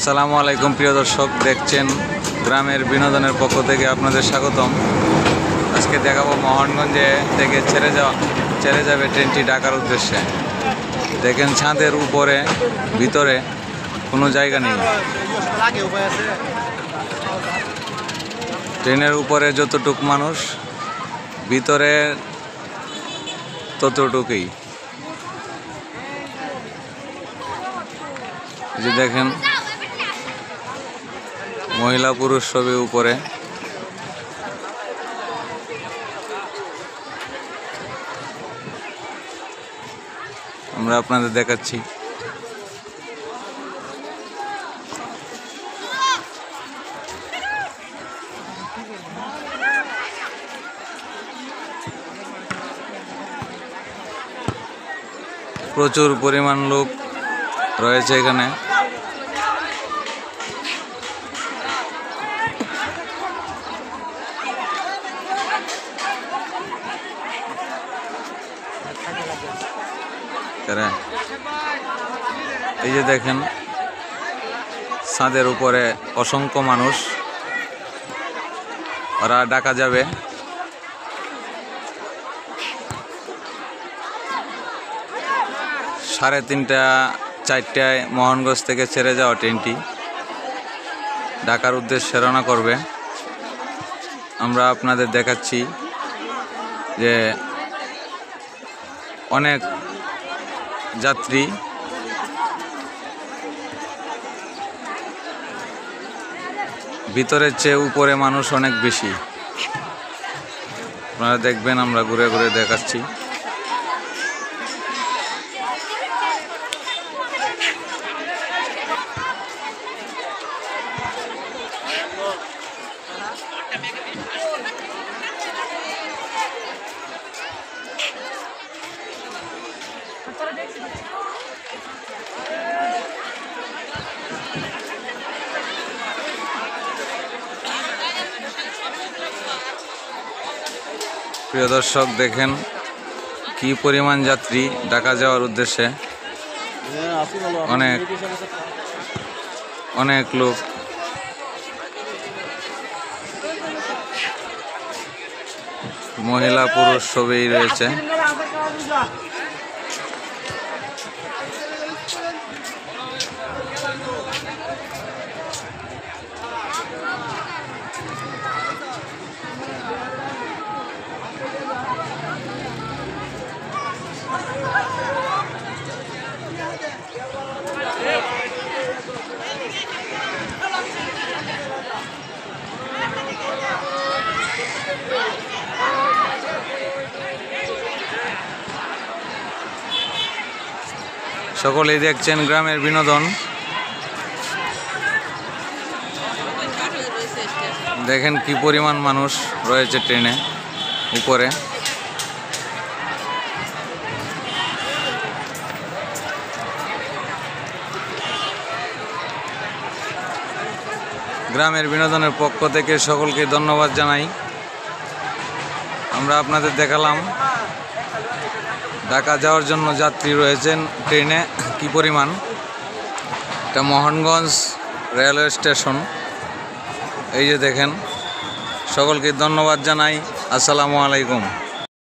আসসালামু আলাইকুম প্রিয় দর্শক, দেখছেন গ্রামের বিনোদনের পক্ষ থেকে আপনাদের স্বাগতম। আজকে দেখাবো মোহনগঞ্জে থেকে ছেড়ে যাবে ট্রেনটি ঢাকার উদ্দেশ্যে। দেখেন ছাদের উপরে ভিতরে কোনো জায়গা নেই। ট্রেনের উপরে যতটুক মানুষ, ভিতরে ততটুকুই। যে দেখেন মহিলা পুরুষ সবই উপরে। আমরা আপনাদের দেখাচ্ছি। প্রচুর পরিমাণ লোক রয়েছে এখানে। এই যে দেখেন ছাদের উপরে অসংখ্য মানুষ, ওরা ঢাকা যাবে। সাড়ে 3টা-4টায় মোহনগঞ্জ থেকে ছেড়ে যাওয়া ট্রেনটি ঢাকার উদ্দেশ্যে রওনা করবে। আমরা আপনাদের দেখাচ্ছি যে অনেক যাত্রী ভিতরের চেয়ে উপরে মানুষ অনেক বেশি। আপনারা দেখবেন, আমরা ঘুরে ঘুরে দেখাচ্ছি। প্রিয় দর্শক, দেখেন কি পরিমাণ যাত্রী ঢাকা যাওয়ার উদ্দেশ্যে। অনেক লোক। মহিলা পুরুষ সবই রয়েছে। সকলেই দেখছেন গ্রামের বিনোদন। দেখেন কি পরিমাণ মানুষ রয়েছে ট্রেনে উপরে। গ্রামের বিনোদনের পক্ষ থেকে সকলকে ধন্যবাদ জানাই। আমরা আপনাদের দেখালাম ঢাকা যাওয়ার জন্য যাত্রী রয়েছেন ট্রেনে কি পরিমাণ। এটা মোহনগঞ্জ রেলওয়ে স্টেশন। এই যে দেখেন, সকলকে ধন্যবাদ জানাই। আসসালামু আলাইকুম।